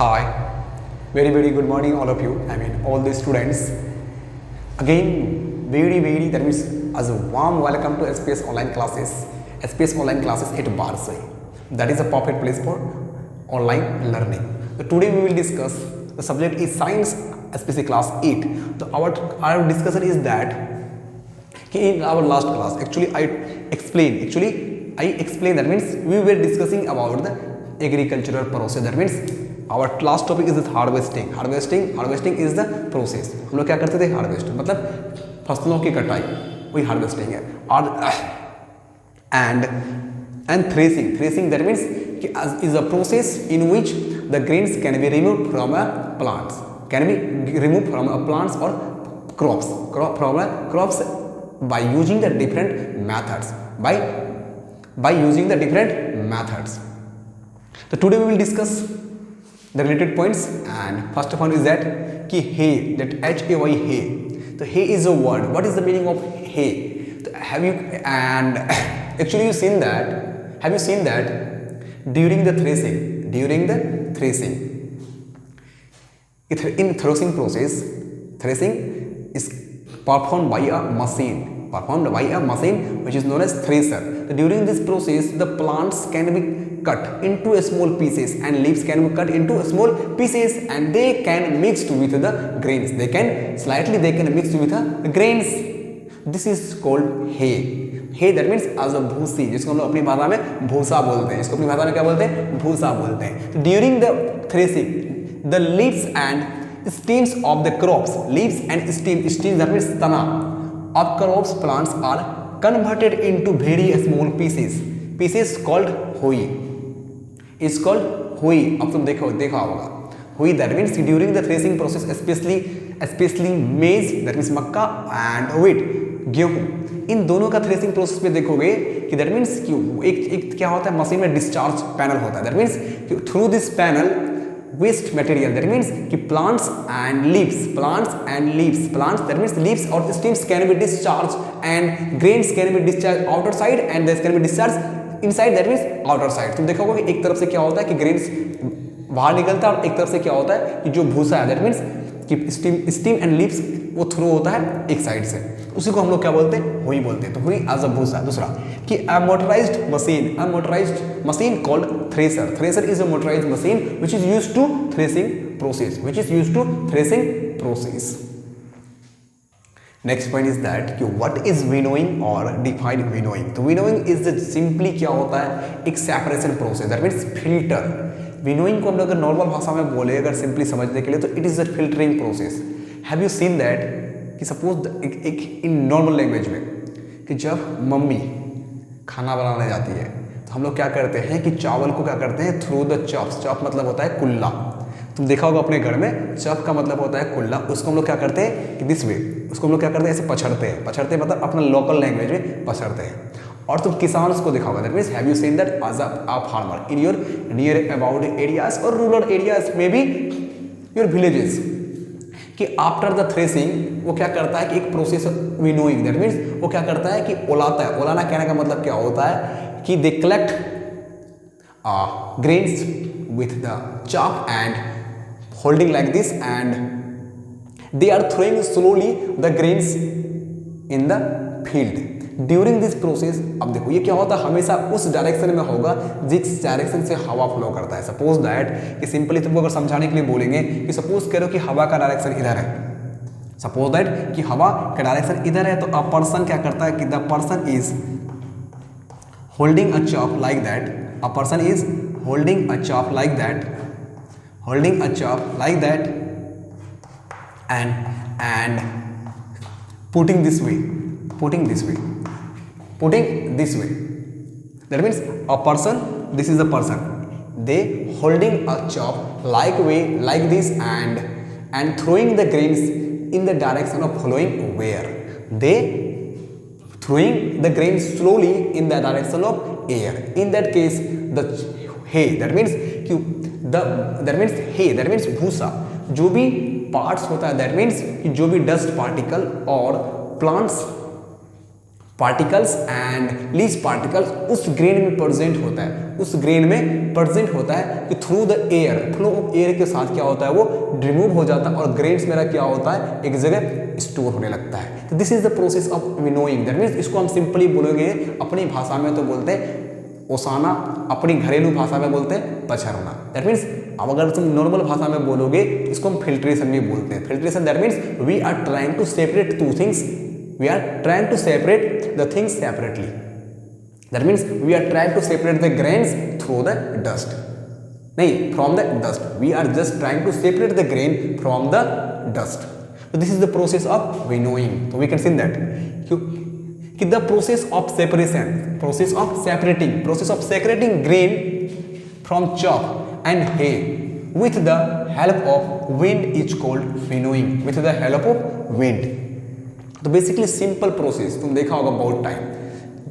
Hi, very good morning all of you. I mean all the students. Again, very that means as a warm welcome to SPS online classes. SPS online classes at Barsai. That is a perfect place for online learning. So today we will discuss the subject is science, especially class 8. So our discussion is that in our last class I explained that means we were discussing about the agricultural process. That means our last topic is harvesting is the process. हम लोग क्या करते थे? Harvest मतलब फसलों की कटाई, वही हार्वेस्टिंग है. और and threshing that means is a process in which the grains can be remove from a plants और crops by using the different methods. So today we will discuss the related points, and first of all is that hay, that hay, hay. So hay is a word. What is the meaning of hay? So have you seen that during the threshing in threshing process, threshing is performed by a machine which is known as thresher. So during this process the plants can be cut into small pieces and leaves can be cut into small pieces, and they can mix with the grains. They can mix with the grains. This is called hay. That means as a भूसी, जिसको हम लोग अपनी भाषा में भूसा बोलते हैं. इसको अपनी भाषा में क्या बोलते हैं? भूसा बोलते हैं. So during the threshing, the leaves and stems of the crops, stems that means तना of crops plants are converted into very small pieces called hoe. Is called hoe. अब तुम देखा होगा hoe. That means during the threshing process, especially maize, that means Mecca, and wheat, गेहूं, इन दोनों का threshing process पे देखोगे कि दैट मीन्स एक क्या होता है, मशीन में डिस्चार्ज पैनल होता है. That means through this panel waste material, that means कि plants and leaves, that means leaves और stems can be discharge and grains can be discharge outer side and this can be discharge inside, that means outer side. तुम देखोगे कि एक तरफ से क्या होता है कि ग्रेन्स बाहर निकलता है और एक तरफ से क्या होता है कि जो भूसा है, दैट मीन्स कि स्टीम एंड लीव्स वो थ्रू होता है एक साइड से. उसी को हम लोग क्या बोलते हैं? हुई बोलते हैं. तो हुई एज अ भूसा. दूसरा कि a motorized machine called thresher is a motorized machine which is used to threshing process. Next point is that कि what is winnowing or define winnowing. तो winnowing is the simply क्या होता है? एक separation process, that means filter. winnowing को हम लोग अगर नॉर्मल भाषा में बोले, अगर सिंपली समझने के लिए, तो it is a filtering process. Have you seen that कि सपोज एक इन नॉर्मल लैंग्वेज में कि जब मम्मी खाना बनाने जाती है तो हम लोग क्या करते हैं कि चावल को क्या करते हैं? थ्रू द चॉप मतलब होता है कुल्ला. तुम देखा होगा अपने घर में, चॉप का मतलब होता है कुल्ला. उसको हम लोग क्या करते हैं कि दिस वे, उसको हम लोग क्या करते हैं? ऐसे पछड़ते मतलब अपना लोकल लैंग्वेज में पछड़ते हैं. और तुम किसान को देखा होगा. That means have you seen that as a farmer in your near about areas और रूरल एरियाज में भी योर विलेजेस, कि आफ्टर द थ्रेसिंग वो क्या करता है कि एक प्रोसेस विनोइंग, दैट मीन्स वो क्या करता है कि ओलाता है. ओलाना कहने का मतलब क्या होता है कि they collect grains with the chop and holding like this and they are throwing slowly the grains in the field during this process. अब देखो ये क्या होता है, हमेशा उस डायरेक्शन में होगा जिस डायरेक्शन से हवा फ्लो करता है. सपोज दैट कि सिंपली तुमको अगर समझाने के लिए बोलेंगे कि सपोज करो कि हवा का डायरेक्शन इधर है, सपोज दैट कि हवा का डायरेक्शन इधर है, तो अ पर्सन क्या करता है कि the person is holding a chop like that. A person is holding a chop like that and putting this way. That means a person, this is a person, they holding a chop like this and throwing the grains in the direction of following where they throwing the grains slowly in the direction of air. In that case the hay, that means भूसा, जो भी parts होता है, that means जो भी dust particle और particles and least particles उस grain में प्रेजेंट होता है, उस ग्रेन में प्रेजेंट होता है कि through the air, flow of air के साथ क्या होता है वो रिमूव हो जाता है और ग्रेन्स मेरा क्या होता है एक जगह स्टोर होने लगता है। तो this is the process of winnowing. That means इसको हम सिंपली बोलोगे अपनी भाषा में तो बोलते हैं ओसाना, अपनी घरेलू भाषा में बोलते हैं पछरना। दैट मीन्स अब अगर तुम नॉर्मल भाषा में बोलोगे इसको हम फिल्ट्रेशन भी बोलते हैं। Filtration that means we are trying to separate two things, we are trying to separate the things separately. That means we are trying to separate the grains through the dust. नहीं, from the dust. We are just trying to separate the grain from the dust. So this is the process of winnowing. So we can see that. The process of separation, process of separating grain from chaff and hay with the help of wind is called winnowing. With the help of wind. तो basically simple process तुम देखा होगा बहुत time,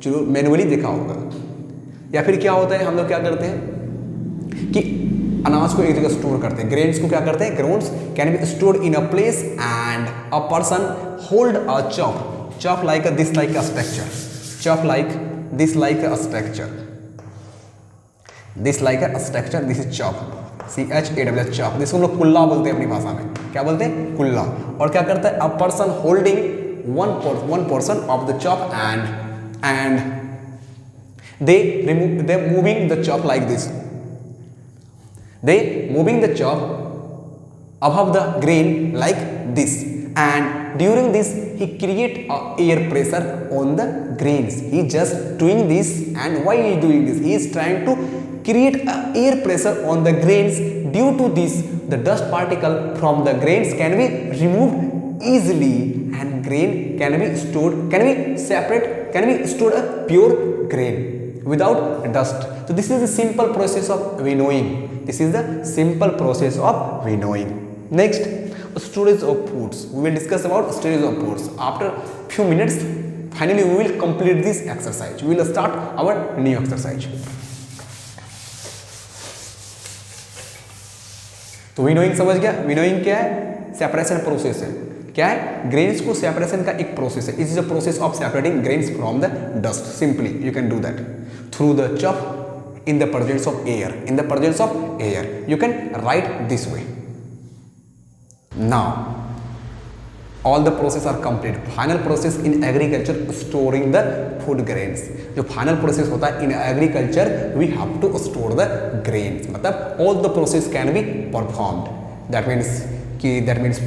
जो manually देखा होगा। या फिर क्या होता है, हम लोग क्या करते हैं कि अनाज को एक जगह स्टोर करते हैं, ग्रेन्स को क्या करते हैं, grains can be stored in a place and a person hold a chop like this like a structure, chop like this like a structure, this like a structure, this is chop, CHAW chop, जिसको हम लोग कुल्ला बोलते हैं अपनी भाषा में, क्या बोलते हैं कुल्ला। और क्या करता है, a person holding one portion of the chop and they moving the chop like this, they moving the chop above the grain like this, and during this he create a air pressure on the grains. He just doing this, and why he is doing this, he is trying to create a air pressure on the grains. Due to this the dust particle from the grains can be removed easily and grain can be stored, can be separate, can be stored a pure grain without dust. So this is the simple process of winnowing. This is the simple process of winnowing. Next, storage of foods. We will discuss about storage of foods after few minutes. Finally we will complete this exercise. We will start our new exercise. तो winnowing समझ गया, winnowing क्या है, separation process है। क्या है, grains को separation का एक प्रोसेस है। Is the process of separating grains from the dust. Simply you can do that through the chop in the presence of air, in the presence of air you can write this way. Now all the process are complete. Final process in agriculture, storing the food grains. जो final process होता है in agriculture, we have to store the grains. मतलब all the process can be performed. That means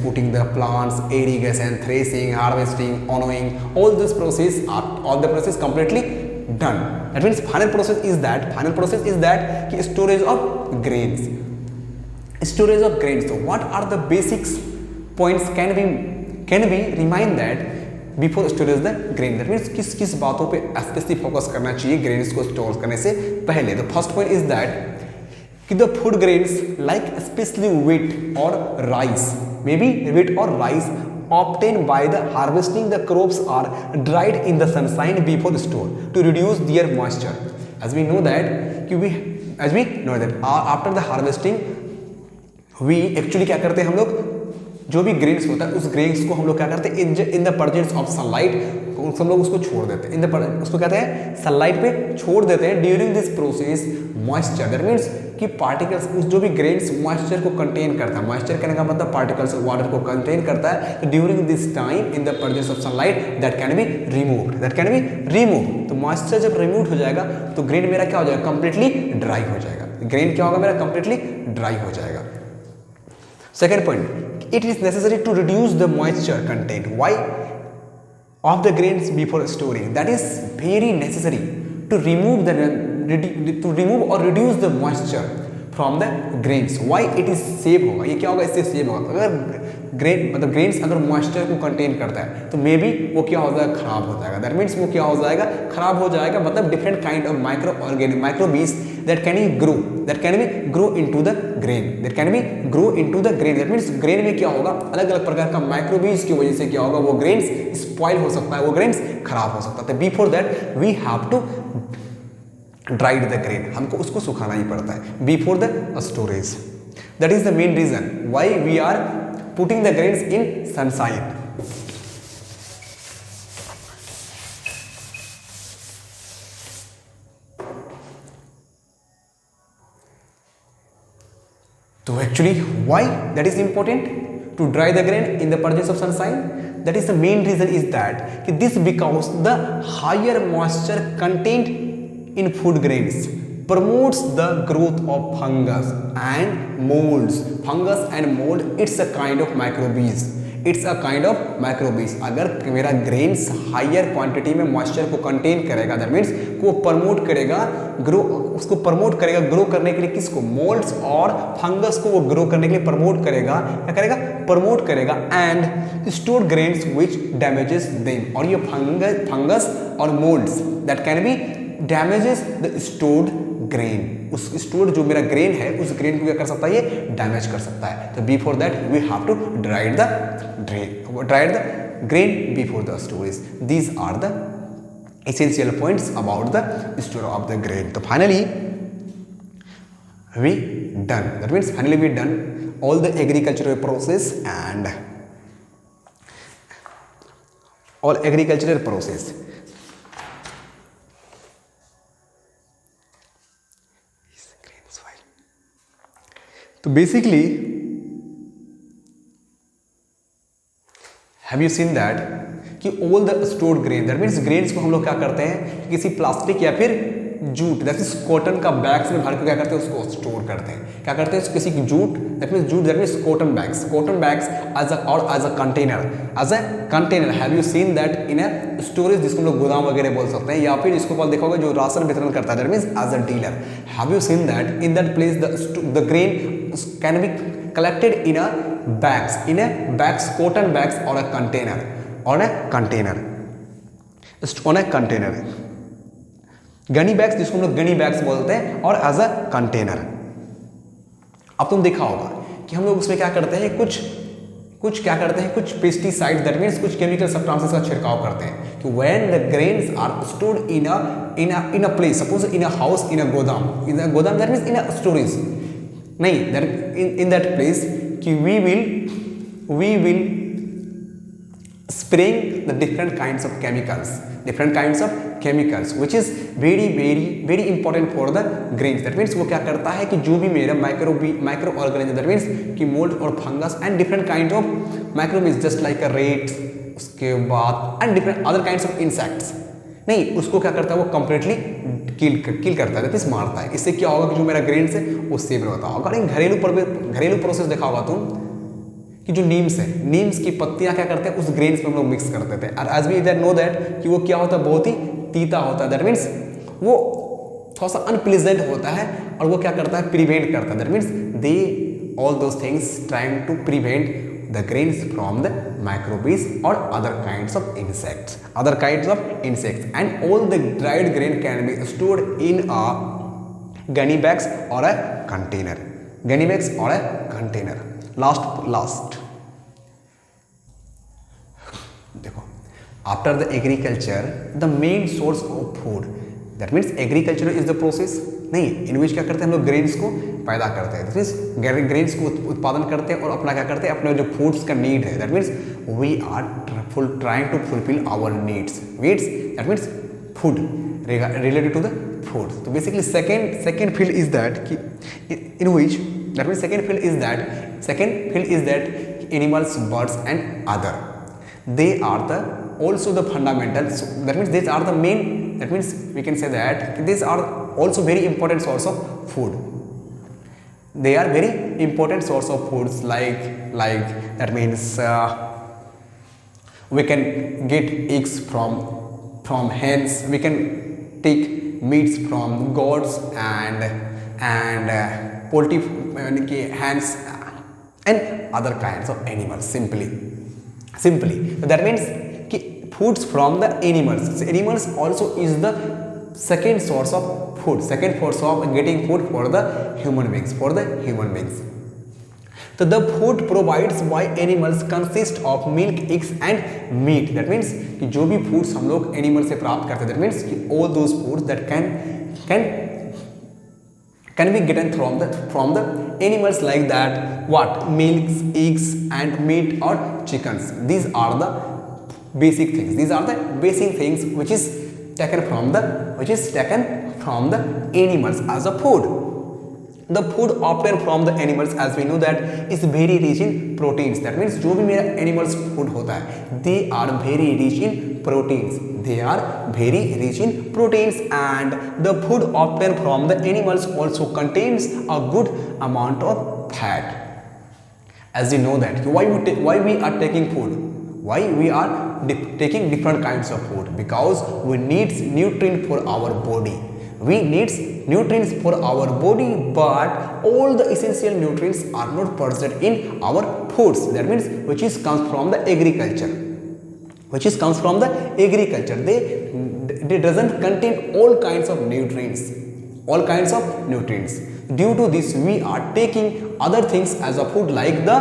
putting the plants, irrigation, threshing, harvesting, winnowing. All the process completely done. That means final process is that कि storage of grains. Storage of grains. So what are the basics points can we remind that before storage the grain? That means किस बातों पे specific focus करना चाहिए grains को store करने से पहले। The first point is that कि the food grains like specially wheat or rice, maybe wheat or rice obtained by the harvesting the crops are dried in the sunshine before store to reduce their moisture. As we know that after the harvesting we actually क्या करते हैं, हम लोग जो भी grains होता है उस ग्रेन्स को हम लोग क्या करते हैं in the presence of sunlight हम लोग उसको छोड़ देते हैं, उसको कहते हैं सनलाइट पे छोड़ देते हैं। During this process moisture, that means कि पार्टिकल्स उस जो भी ग्रेन्स मॉइस्चर को कंटेन करता है, मॉइस्चर कहने का मतलब पार्टिकल्स वाटर को कंटेन करता है। During this time in the presence of sunlight that can be removed, तो मॉइस्चर जब रिमूव हो जाएगा तो ग्रेन मेरा क्या हो जाएगा, कंप्लीटली ड्राई हो जाएगा। ग्रेन क्या होगा मेरा, कंप्लीटली ड्राई हो जाएगा। Second point, it is necessary to reduce the moisture content of the grains before storing. That is very necessary to remove or reduce the moisture from the grains. Why it is save होगा, ये क्या होगा, इससे save होगा। अगर grains अगर moisture को contain करता है तो मे बी वो क्या हो जाएगा, खराब हो जाएगा। दैट मीन्स वो क्या हो जाएगा, खराब हो जाएगा। मतलब different kind of microbes that can be grow into the grain, that means grain में क्या होगा, अलग अलग प्रकार का माइक्रोबीज की वजह से क्या होगा, वो ग्रेन्स स्पॉइल हो सकता है, वो ग्रेन्स खराब हो सकता है। Before that we have to dried the grain, हमको उसको सुखाना ही पड़ता है before the storage. That is the main reason why we are putting the grains in sunshine. तो actually why that is important to dry the grain in the presence of sunshine? That is the main reason is that कि this because the higher moisture content in food grains promotes the growth of fungus and molds. Fungus and mold, it's a kind of microbes. It's a kind of microbes. अगर मेरा grains higher quantity में moisture को contain करेगा, that means को promote करेगा grow, उसको promote करेगा grow करने के लिए किसको? मोल्ड्स और फंगस को वो ग्रो करने के लिए प्रमोट करेगा. क्या करेगा? प्रमोट करेगा. And stored grains which damages them. और ये फंगस और moulds that can be damages the stored grain. उस स्टोर्ड जो मेरा ग्रेन है उस ग्रेन को क्या कर सकता है? ये डैमेज कर सकता है. तो before that we have to dry the grain before the storage. These are the essential points about the store of the grain. So finally we done. That means finally we done all the agricultural process and all agricultural process. तो basically have you seen that कि all the stored grain, that means grains को हम लोग क्या करते हैं किसी plastic या फिर जूट, दैट मीन्स कॉटन का बैग्स में भर के क्या करते हैं उसको स्टोर करते हैं. क्या करते हैं? किसी jute, that means cotton bags as a container. Have you seen that in a storage, जिसको हम लोग गोदाम वगैरह बोल सकते हैं, या फिर इसको पास देखा होगा जो राशन वितरण करता है, that means as a dealer. Have you seen that in that place the grain can be collected in a bags, cotton bags or a container, gunny bags जिसको हम लोग गनी बैग्स बोलते हैं, और एज अ कंटेनर. अब तुम देखा होगा कि हम लोग उसमें क्या करते हैं, कुछ पेस्टिसाइड, दैट मीन्स कुछ केमिकल सब्सटेंसेस का छिड़काव करते हैं. कि when the grains are stored in a place, suppose in a house, in a गोदाम, that means in a storage, नहीं, दैट in that place कि we will spraying the different kinds of chemicals which is very important for the grains. That means वो क्या करता है कि जो भी मेरा माइक्रो ऑर्गेनिज्म, दैट मीन्स कि मोल्ड और fungus and different kind of microbes just like a rat, उसके बाद and different other kinds of insects, नहीं, उसको क्या करता है वो कंप्लीटली किल करता है, दैट मीन्स मारता है. इससे क्या होगा कि जो मेरा ग्रेन्स है वो सेव रहता होगा. अगर घरेलू प्रोसेस देखा होगा तुम कि जो नीम्स की पत्तियां क्या करते हैं उस ग्रेन्स में हम लोग मिक्स करते थे. और एज वी इधर नो दैट कि वो क्या होता है, बहुत ही तीता होता है, दैट मीन्स वो थोड़ा सा अनप्लीजेंट होता है, और वो क्या करता है, प्रिवेंट करता है. That means they all those things trying to prevent the grains from the microbes or other kinds of insects, and all the dried grain can be stored in a gunny bags or a container. Last देखो, after the agriculture the main source of food, that means agriculture is the process, नहीं, इन विच क्या करते हैं हम लोग grains को पैदा करते हैं, दैट मीन्स ग्रेन्स को उत्पादन करते हैं और अपना क्या करते हैं, अपने जो फूड्स का नीड है, that means we are trying to fulfil our needs, that means food, related to the food. तो basically second field is that कि in which, that means second field is that animals, birds and other, they are the also the fundamentals, that means these are the main, that means we can say that these are also very important source of food. They are very important source of foods, like that means we can get eggs from hens, we can take meats from goats and poultry hens and other kinds of animals. Simply, so that means कि foods from the animals. So animals also is the second source of food, second source of getting food for the human beings. So the food provides by animals consist of milk, eggs and meat. That means कि जो भी foods हम लोग animal से प्राप्त करते हैं, that means कि all those foods that can be getting from the animals, like that what, milks, eggs and meat or chickens. These are the basic things which is taken from the animals as a food. The food obtain from the animals as we know that is very rich in proteins, that means जो भी मेरा animals food होता है they are very rich in proteins, they are very rich in proteins, and the food obtained from the animals also contains a good amount of fat. As you know that why we are taking food, why we are taking different kinds of food, because we need nutrient for our body, we need nutrients for our body, but all the essential nutrients are not present in our foods, that means which is comes from the agriculture, which is comes from the agriculture. They doesn't contain all kinds of nutrients, all kinds of nutrients. Due to this we are taking other things as a food like the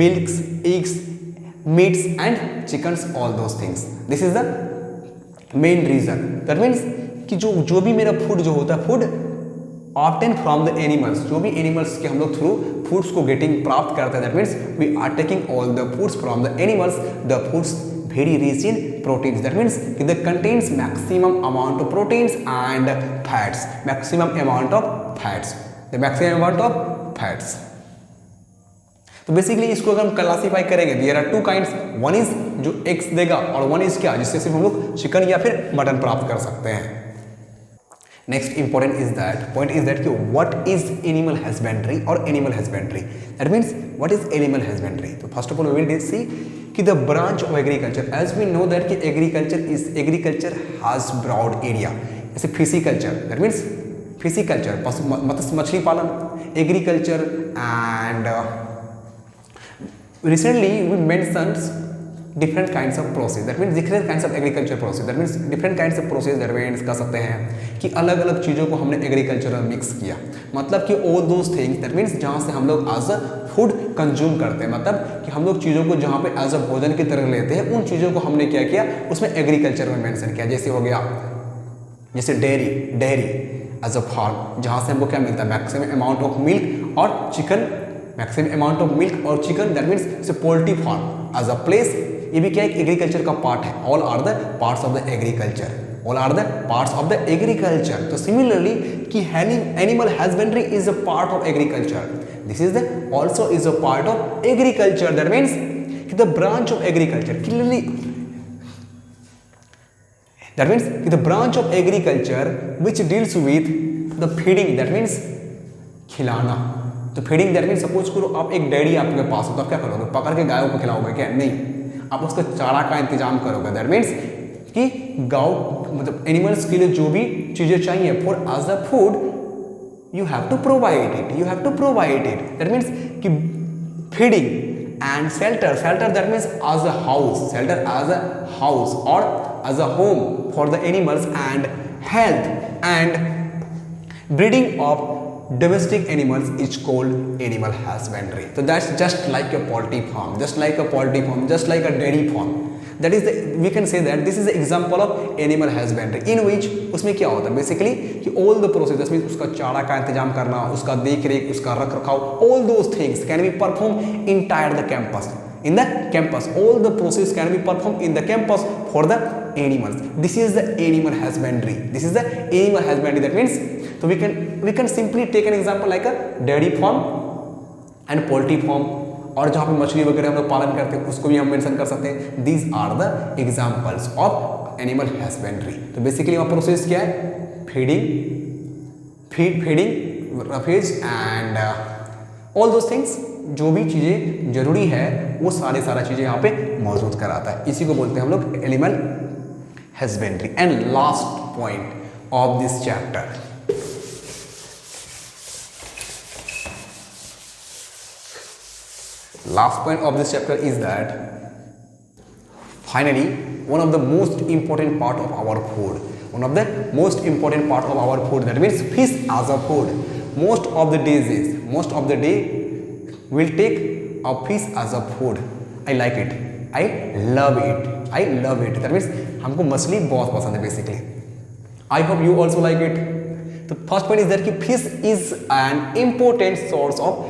milks, eggs, meats and chickens, all those things. This is the main reason. That means कि जो भी मेरा food जो होता है, food obtain from the animals, जो भी animals के हम लोग थ्रू फूड्स को गेटिंग प्राप्त करते हैं, that means we are taking all the foods from the animals, the foods very rich in proteins, that means the contains maximum amount of proteins and fats, maximum amount of fats, the maximum amount of fats. तो basically इसको अगर हम classify करेंगे, there are two kinds, one is जो eggs देगा और one is क्या, जिससे सिर्फ हम लोग चिकन या फिर मटन प्राप्त कर सकते हैं. Next important is that point is that कि व्हाट इज एनिमल हस्बेंड्री और animal husbandry, that means what is animal husbandry. तो first of all we will see कि the branch of agriculture, as we know that कि agriculture has broad area, जैसे fish culture, that means fish culture मछली पालन, agriculture and recently we mentioned different kinds of process, that means different kinds of agriculture process, that means different kinds of process that means कह सकते हैं कि अलग अलग चीज़ों को हमने एग्रीकल्चर में मिक्स किया, मतलब कि all those things that means जहाँ से हम लोग एज अ फूड कंज्यूम करते हैं, मतलब कि हम लोग चीज़ों को जहाँ पे एज अ भोजन की तरह लेते हैं, उन चीज़ों को हमने क्या किया उसमें एग्रीकल्चर में मेंशन किया. जैसे हो गया जैसे डेयरी एज अ फार्म, जहाँ से हमको क्या मिलता है मैक्सिमम अमाउंट ऑफ मिल्क और chicken, maximum amount of milk और chicken, that means poultry farm as a place, ये भी क्या एक एग्रीकल्चर का पार्ट है. All are the parts of the agriculture, all are the parts of the agriculture. तो similarly कि animal husbandry is a part of agriculture, this is the also is a part of agriculture, that means कि the branch of agriculture clearly, that means कि the branch of agriculture which deals with the feeding, that means खिलाना. तो feeding that mean suppose करो आप एक dairy आपके पास हो, तो आप क्या करोगे, पकड़ के गायों को खिलाओगे क्या, नहीं, आप उसका चारा का इंतजाम करोगे. दैट मीन्स कि गाँव मतलब एनिमल्स के लिए जो भी चीज़ें चाहिए for as a food you have to provide it, you have to provide it. That means कि feeding and shelter that means as a house, shelter as a house और as a home for the animals and health and breeding of domestic animals is called animal husbandry. So that's just like a poultry farm, just like a poultry farm, just like a dairy farm. That is the, we can say that this is the example of animal husbandry in which उसमें क्या होता है basically कि all the processes means उसका चारा का इंतजाम करना, उसका देख रेख, उसका रख रखाव, all those things can be performed entire the campus, in the campus, all the process can be performed in the campus for the animals. This is the animal husbandry, this is the animal husbandry. That means so we can simply take an example like a dairy farm and poultry farm, और जहाँ पे मछली वगैरह हम लोग पालन करते हैं उसको भी हम मेंशन कर सकते हैं. These are the examples of animal husbandry. तो बेसिकली वहाँ प्रोसेस क्या है, feeding roughage and all those things, जो भी चीज़ें जरूरी है वो सारा चीज़ें यहाँ पे मौजूद कराता है. इसी को बोलते हैं हम लोग animal husbandry. And last point of this chapter, last point of this chapter is that finally one of the most important part of our food, one of the most important part of our food, that means fish as a food. Most of the day we'll take a fish as a food. I like it, I love it. That means हमको मछली बहुत पसंद है basically. I hope you also like it. The first point is that कि fish is an important source of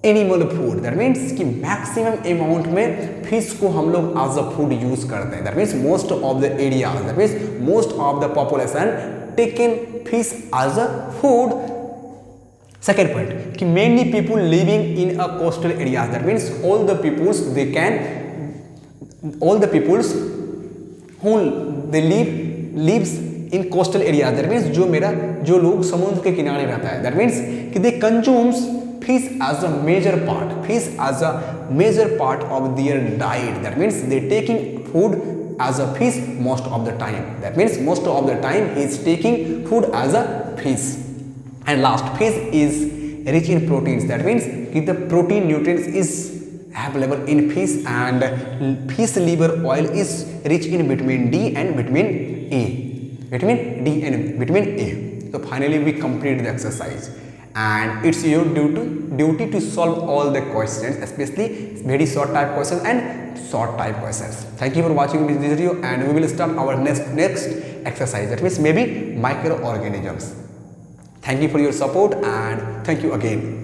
animal food. That means कि maximum amount में fish को हम लोग एज अ फूड यूज करते हैं. That means most of the area, that means most of the population taken fish as a food Second point कि mainly people living in a coastal areas, that means all the peoples who they lives in coastal areas, that means जो लोग समुद्र के किनारे रहता है, that means कि they consumes fish as a major part of their diet, that means they taking food as a fish most of the time, that means most of the time he is taking food as a fish. And last, fish is rich in proteins, that means if the protein nutrients is available in fish, and fish liver oil is rich in vitamin D and vitamin A. So finally we complete the exercise, and it's your duty to solve all the questions, especially very short type questions and short type questions. Thank you for watching this video, and we will start our next exercise, that means maybe microorganisms. Thank you for your support, and thank you again.